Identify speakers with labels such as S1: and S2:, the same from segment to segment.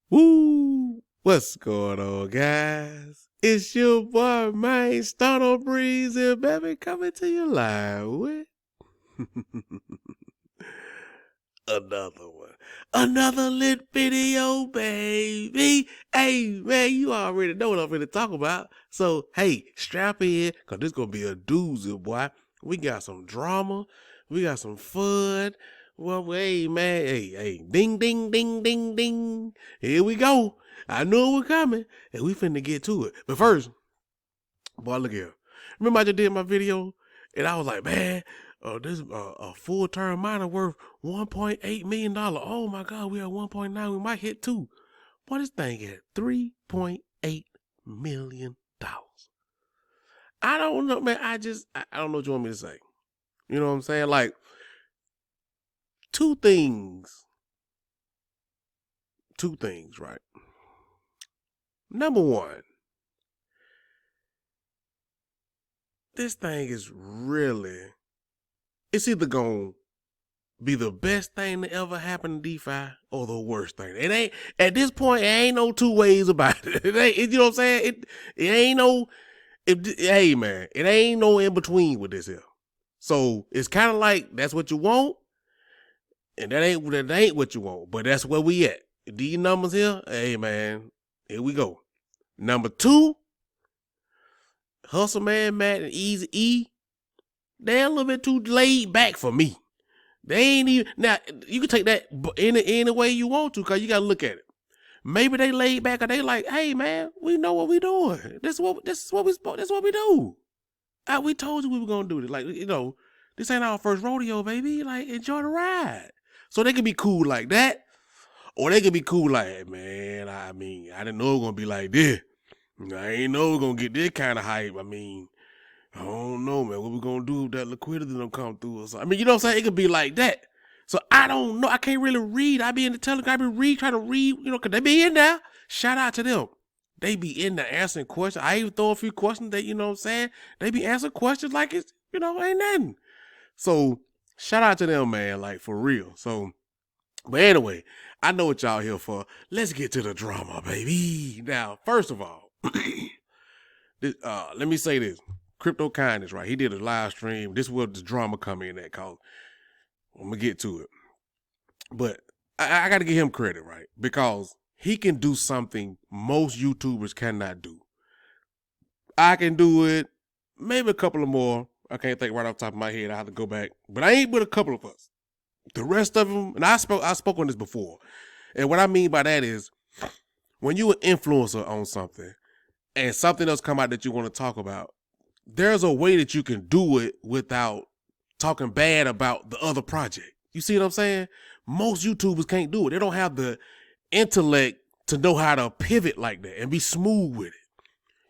S1: Woo! What's going on, guys? It's your boy, man, Stono Breezy, baby, coming to you live with another one. Another lit video, baby. Hey, man, you already know what I'm finna talk about. So, hey, strap in, because this going to be a doozy, boy. We got some drama. We got some fun. Well, hey, man, hey, ding, ding, ding, ding, ding. Here we go. I knew it was coming, and we finna get to it. But first, boy, look here. Remember I just did my video, and I was like, man, this a full-term miner worth $1.8 million. Oh, my God, we at 1.9. We might hit 2. Boy, this thing at $3.8 million. I don't know, man. I don't know what you want me to say. You know what I'm saying? Like, two things, right? Number one, this thing is really, it's either going to be the best thing that ever happened to DeFi or the worst thing. It ain't, at this point, it ain't no two ways about it. It ain't, you know what I'm saying? It ain't no, hey man, it ain't no in between with this here. So it's kind of like, that's what you want, and that ain't what you want, but that's where we at. These numbers here, hey man, here we go. Number two, Hustle Man, Matt, and Easy E, they're a little bit too laid back for me. They ain't even, now, you can take that any way you want to, because you got to look at it. Maybe they laid back, or they like, hey man, we know what we doing. This is what we do. We told you we were going to do this. Like, you know, this ain't our first rodeo, baby. Like, enjoy the ride. So they can be cool like that, or they can be cool like, hey, man, I mean, I didn't know it was going to be like this. I ain't know we're going to get this kind of hype. I mean, I don't know, man. What we going to do if that liquidity don't come through or something? I mean, you know what I'm saying? It could be like that. So I don't know. I can't really read. I be in the Telegram. I be trying to read, you know, because they be in there. Shout out to them. They be in there answering questions. I even throw a few questions that, you know what I'm saying? They be answering questions like it's, you know, ain't nothing. So shout out to them, man, like for real. So, but anyway, I know what y'all here for. Let's get to the drama, baby. Now, first of all, let me say this. Crypto Kindness, right? He did a live stream. This is where the drama come in at, cause I'm gonna get to it. But I gotta give him credit, right? Because he can do something most YouTubers cannot do. I can do it, maybe a couple of more. I can't think right off the top of my head. I have to go back. But I ain't with a couple of us. The rest of them, and I spoke on this before. And what I mean by that is, when you an influencer on something, and something else come out that you want to talk about, there's a way that you can do it without talking bad about the other project. You see what I'm saying? Most YouTubers can't do it. They don't have the intellect to know how to pivot like that and be smooth with it.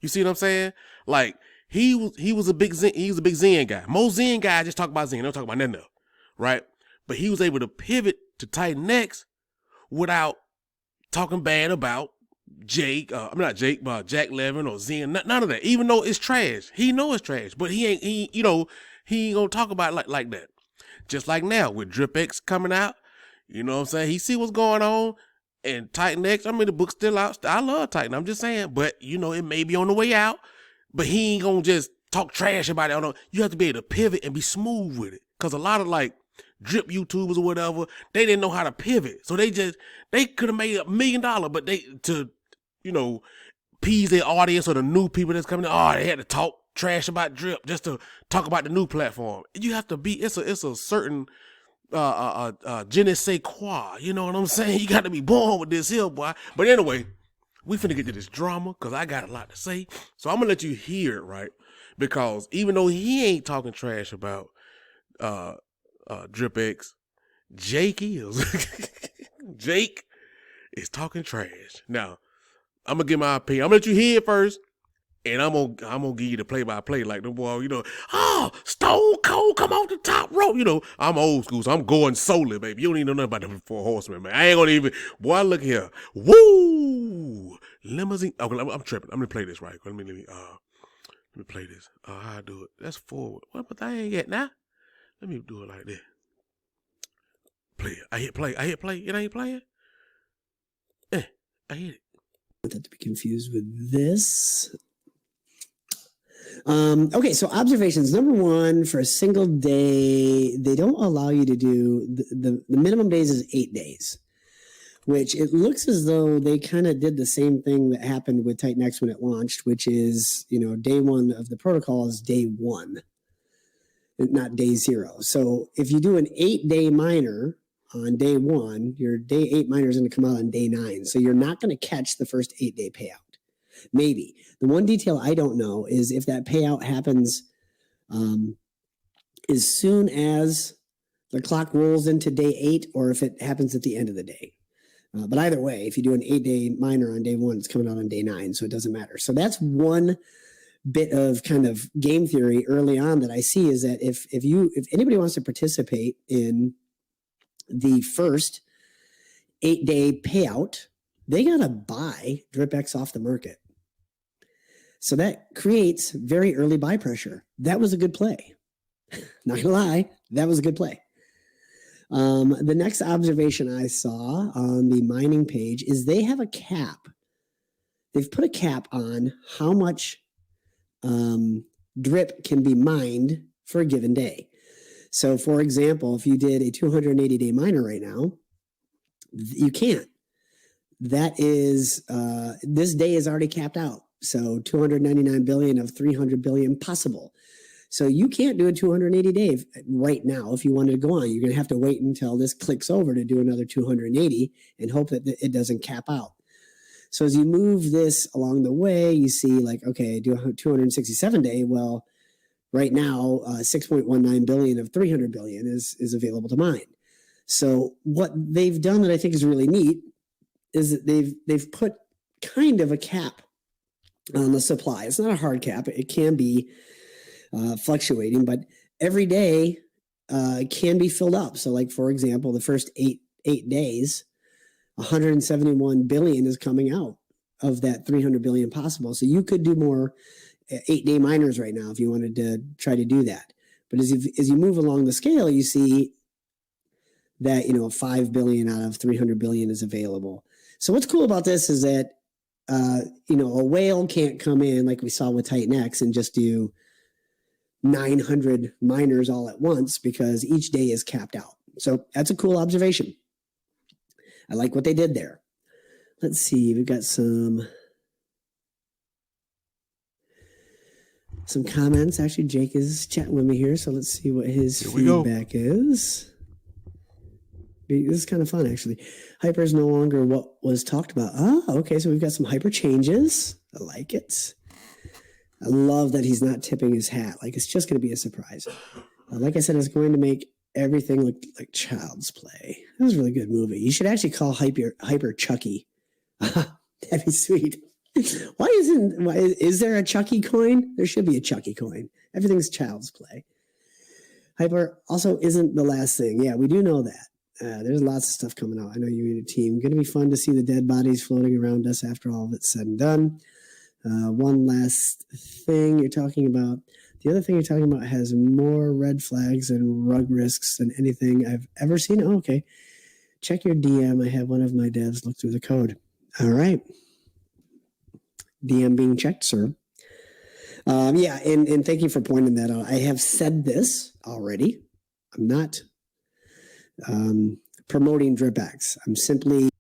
S1: You see what I'm saying? Like, he was a big Zen guy. Most Zen guys just talk about Zen. They don't talk about nothing else, right? But he was able to pivot to TITANX without talking bad about Jake, Jack Levin or Zen, none of that. Even though it's trash, he know it's trash, but he ain't gonna talk about it like that. Just like now with DRIPX coming out, you know what I'm saying? He see what's going on, and TITANX. I mean, the book's still out. I love Titan. I'm just saying, but you know, it may be on the way out. But he ain't gonna just talk trash about it. You have to be able to pivot and be smooth with it, because a lot of like drip YouTubers or whatever, they didn't know how to pivot, so they could have made $1 million, but to appease their audience or the new people that's coming in, they had to talk trash about drip just to talk about the new platform. You have to be, it's a certain je ne sais quoi, you know what I'm saying? You got to be born with this here, boy. But anyway, we finna get to this drama, because I got a lot to say, so I'm gonna let you hear it, right? Because even though he ain't talking trash about DRIPX, Jake is talking trash. Now, I'm gonna give my opinion. I'm gonna let you hear it first, and I'm gonna give you the play-by-play like the boy, Stone Cold come off the top rope. I'm old school, so I'm going solely, baby. You don't even know nothing about the Four Horsemen, man. I ain't gonna even. Boy, look here. Woo! Limousine. Okay, I'm tripping. I'm gonna play this right. Let me play this. How I do it? That's forward. What the thing at now? Let me do it like this. Play it. I hit play. It ain't playing. I hit it.
S2: Not that to be confused with this. Okay, so observations. Number one, for a single day, they don't allow you to do the minimum days is 8 days, which it looks as though they kind of did the same thing that happened with TITANX when it launched, which is, day one of the protocol is day one, not day zero. So if you do an 8-day miner on day one, your day 8 miner is going to come out on day 9. So you're not going to catch the first 8-day payout. Maybe. The one detail I don't know is if that payout happens as soon as the clock rolls into day 8 or if it happens at the end of the day. But either way, if you do an 8-day miner on day 1, it's coming out on day 9, so it doesn't matter. So that's one bit of kind of game theory early on that I see is that if anybody wants to participate in the first 8-day payout, they got to buy DRIPX off the market. So that creates very early buy pressure. That was a good play. Not gonna lie, that was a good play. The next observation I saw on the mining page is they have a cap. They've put a cap on how much DRIP can be mined for a given day. So for example, if you did a 280-day miner right now, you can't. That is, this day is already capped out. So 299 billion of 300 billion possible. So you can't do a 280-day right now if you wanted to go on. You're going to have to wait until this clicks over to do another 280 and hope that it doesn't cap out. So as you move this along the way, you see like, okay, do a 267-day. Well, right now, 6.19 billion of 300 billion is available to mine. So what they've done that I think is really neat is that they've put kind of a cap on the supply. It's not a hard cap. It can be fluctuating, but every day can be filled up. So like, for example, the first eight days, 171 billion is coming out of that 300 billion possible. So you could do more 8-day miners right now if you wanted to try to do that. But as you move along the scale, you see that, 5 billion out of 300 billion is available. So what's cool about this is that, a whale can't come in like we saw with TITANX and just do 900 miners all at once because each day is capped out. So that's a cool observation. I like what they did there. Let's see, we've got some comments. Actually, Jake is chatting with me here, so let's see what his feedback is. This is kind of fun, actually. Hyper is no longer what was talked about. Oh, okay, so we've got some hyper changes. I like it. I love that he's not tipping his hat. Like, it's just going to be a surprise. Like I said, it's going to make everything look like child's play. That was a really good movie. You should actually call Hyper Chucky. That'd be sweet. Is there a Chucky coin? There should be a Chucky coin. Everything's child's play. Hyper also isn't the last thing. Yeah, we do know that. There's lots of stuff coming out. I know you and your team. Going to be fun to see the dead bodies floating around us after all of it's said and done. One last thing you're talking about. The other thing you're talking about has more red flags and rug risks than anything I've ever seen. Oh, okay. Check your DM. I have one of my devs look through the code. All right. DM being checked, sir. Yeah, and thank you for pointing that out. I have said this already. I'm not promoting DRIPX. I'm simply...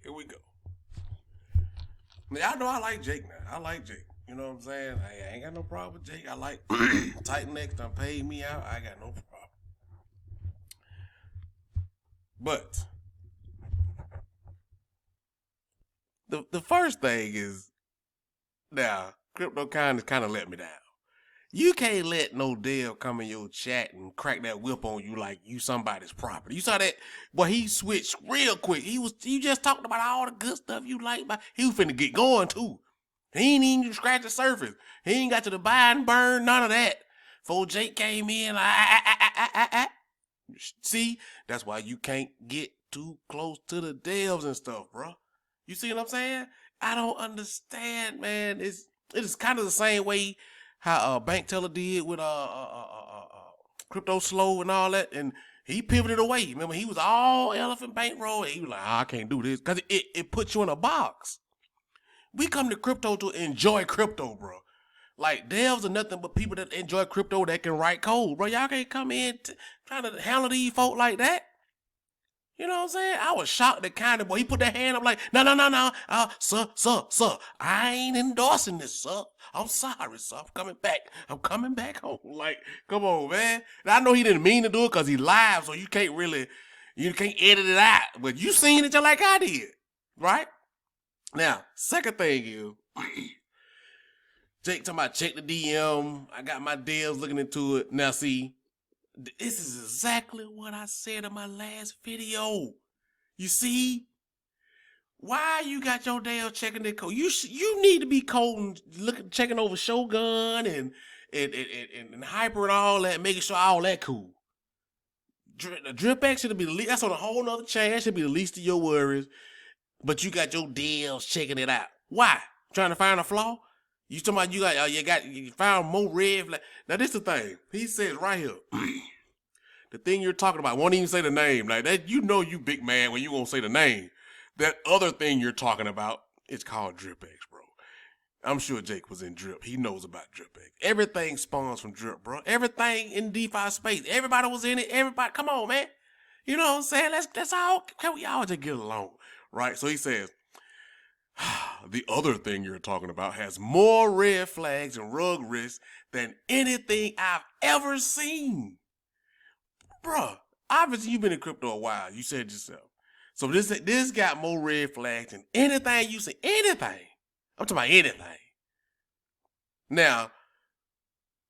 S1: Here we go. Y'all know I like Jake now. I like Jake. You know what I'm saying? I ain't got no problem with Jake. I like TITANX done paid me out. I got no problem. But the first thing is, now, CryptoKindness kind of let me down. You can't let no dev come in your chat and crack that whip on you like you somebody's property. You saw that? Boy, he switched real quick. You just talked about all the good stuff you like. He was finna get going too. He ain't even scratch the surface. He ain't got to the buy and burn, none of that. Before Jake came in, See, that's why you can't get too close to the devs and stuff, bro. You see what I'm saying? I don't understand, man. It is kind of the same way how Bank Teller did with Crypto Slow and all that, and He pivoted away. Remember, he was all elephant bankroll. He was like, I can't do this. Because it puts you in a box. We come to crypto to enjoy crypto, bro. Like, devs are nothing but people that enjoy crypto that can write code, bro. Y'all can't come in trying to handle these folk like that. You know what I'm saying? I was shocked that kind of boy. He put that hand up like, no. Sir. I ain't endorsing this, sir. I'm sorry, sir. I'm coming back home. Like, come on, man. And I know he didn't mean to do it because he live, so you can't edit it out. But you seen it just like I did, right? Now, second thing is, Jake talking about check the DM. I got my devs looking into it. Now, see, this is exactly what I said in my last video. You see? Why you got your devs checking their code? You need to be coding, checking over Shogun and Hyper and all that, making sure all that cool. The DRIPX should be the least. That's on a whole nother chain. That should be the least of your worries. But you got your devs checking it out. Why? Trying to find a flaw? You talking about you found more red flag. Now this is the thing. He says right here. The thing you're talking about, won't even say the name. Like that, you know you big man when you won't say the name. That other thing you're talking about, it's called DRIPX, bro. I'm sure Jake was in Drip. He knows about DRIPX. Everything spawns from Drip, bro. Everything in DeFi space. Everybody was in it. Everybody, come on, man. You know what I'm saying? That's all. Can we all just get along? Right? So he says, the other thing you're talking about has more red flags and rug risks than anything I've ever seen. Bruh, obviously you've been in crypto a while. You said yourself. So this got more red flags than anything you see. Anything. I'm talking about anything. Now,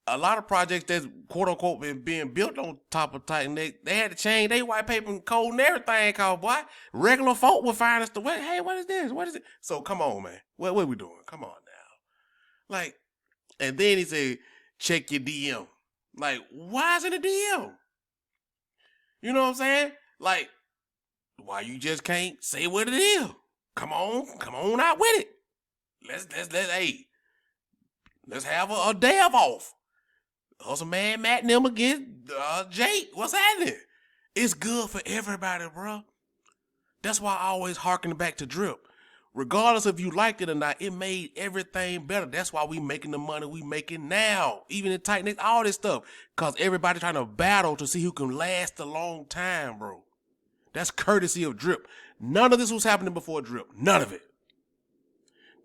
S1: a lot of projects that's quote unquote been being built on top of TITANX, they had to change their white paper and code and everything, called boy. Regular folk would find us hey, what is this? What is it? So come on, man. What are we doing? Come on now. Like, and then he said, check your DM. Like, why is it a DM? You know what I'm saying? Like, why you just can't say what it is? Come on out with it. Let's have a dev off. Hustle man Matt and them against Jake. What's happening? It's good for everybody, bro. That's why I always harken back to Drip. Regardless if you liked it or not, it made everything better. That's why we making the money we making now. Even in TITANX, all this stuff. Because everybody trying to battle to see who can last a long time, bro. That's courtesy of Drip. None of this was happening before Drip. None of it.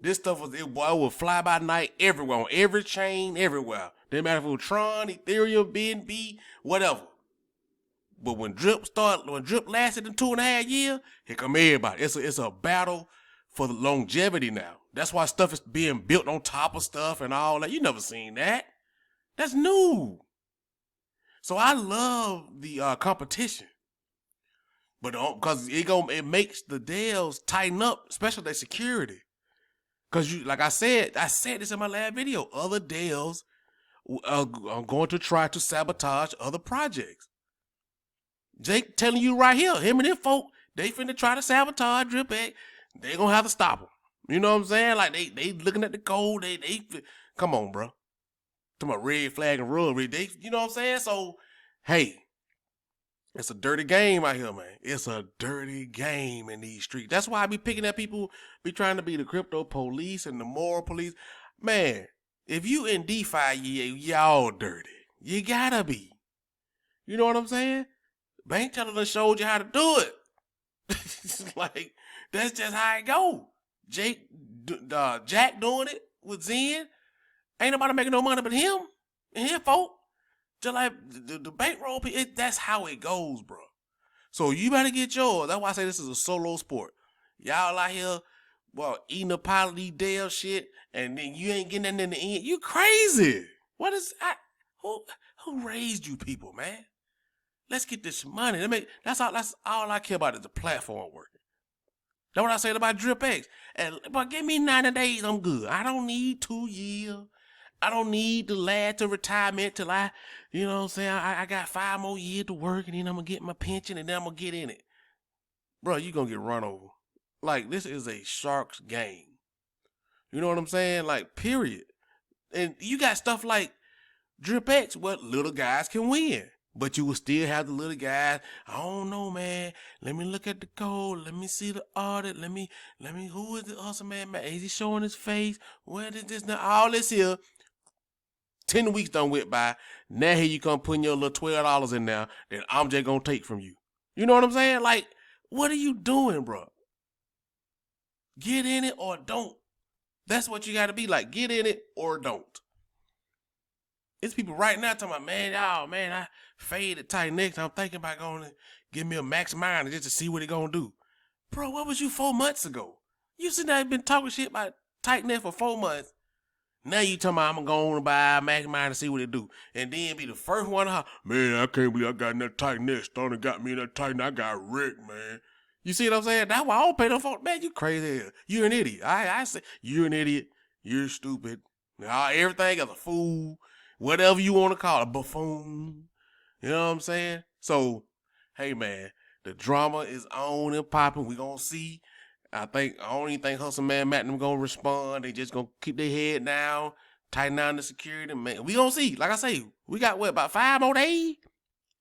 S1: This stuff it would fly by night everywhere, on every chain, everywhere. Didn't matter if it was Tron, Ethereum, BNB, whatever. But when Drip lasted in 2.5 years, here come everybody. It's a battle for the longevity now. That's why stuff is being built on top of stuff and all that. You never seen that. That's new. So I love the competition. But because it makes the devs tighten up, especially their security. Because like I said this in my last video, other devs are going to try to sabotage other projects. Jake telling you right here, him and them folk, they finna try to sabotage DRIPX. They gonna have to stop them. You know what I'm saying? Like they looking at the code. They come on, bro. Talking about red flag and rug. You know what I'm saying? So hey. It's a dirty game out here, man. It's a dirty game in these streets. That's why I be picking at people, be trying to be the crypto police and the moral police. Man, if you in DeFi, y'all dirty. You gotta be. You know what I'm saying? Bank teller done showed you how to do it. Like, that's just how it go. Jack doing it with Zen. Ain't nobody making no money but him and his folk. Just like the bankroll, that's how it goes, bro. So you better get yours. That's why I say this is a solo sport. Y'all out here, eating a pile of these Dell shit, and then you ain't getting nothing in the end. You crazy. Who raised you people, man? Let's get this money. That's all I care about is the platform working. That's what I said about DRIPX. But give me 90 days, I'm good. I don't need 2 years. I don't need to last to retirement till you know what I'm saying, I got 5 more years to work, and then I'm going to get my pension, and then I'm going to get in it. Bro, you going to get run over. Like, this is a shark's game. You know what I'm saying? Like, period. And you got stuff like DRIPX, what little guys can win. But you will still have the little guys. I don't know, man. Let me look at the code. Let me see the audit. Let me, who is the hustle man? Is he showing his face? What is this now? All this here. 10 weeks done went by. Now here you come putting your little $12 in there that I'm just gonna take from you. You know what I'm saying? Like, what are you doing, bro? Get in it or don't. That's what you gotta be like. Get in it or don't. It's people right now talking about, man, I faded TITANX. I'm thinking about going to give me a max miner just to see what it gonna do. Bro, what was you 4 months ago? You sitting there been talking shit about TITANX for 4 months. Now you talking about I'm going to buy a max miner to see what it do. And then be the first one to holler, man, I can't believe I got in that TITANX. Starting got me in that TITANX. I got wrecked, man. You see what I'm saying? That's why I don't pay no phone. Man, you crazy hell. You're an idiot. I say, you're an idiot. You're stupid. Everything is a fool. Whatever you want to call it, a buffoon. You know what I'm saying? So, hey, man, the drama is on and popping. We going to see. I don't even think Hustle Man Matt them going to respond. They just going to keep their head down, tighten down the security. Man, we going to see. Like I say, we got, about 5 more days?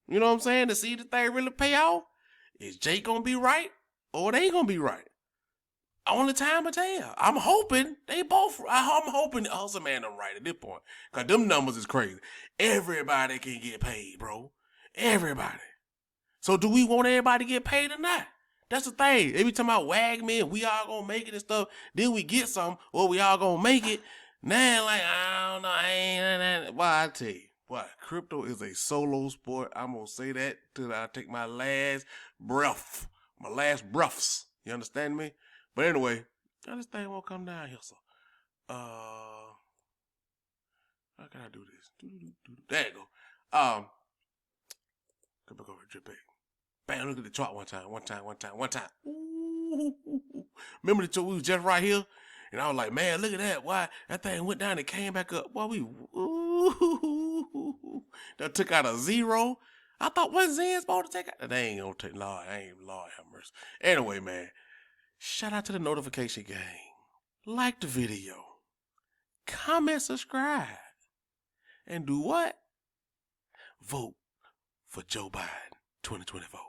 S1: You know what I'm saying? To see if the thing really pay off. Is Jake going to be right or they going to be right? Only time will tell. I'm hoping they both. I'm hoping the Hustle Man them right at this point. Because them numbers is crazy. Everybody can get paid, bro. Everybody. So do we want everybody to get paid or not? That's the thing. They be talking about wag me and we all gonna make it and stuff. Then we get some, or we all gonna make it. Now, like, I don't know. I ain't. Why I tell you. Why? Crypto is a solo sport. I'm gonna say that till I take my last breath. My last breaths. You understand me? But anyway, this thing won't come down here, so. How can I do this? There you go. Come back over to DRIPX. Bam, look at the chart one time. Ooh. Remember the chart? We was just right here? And I was like, man, look at that. Why? That thing went down and came back up. Boy, that took out a 0. I thought, wasn't Zen supposed to take out? They ain't gonna take, Lord have mercy. Anyway, man. Shout out to the notification gang. Like the video. Comment, subscribe. And do what? Vote for Joe Biden 2024.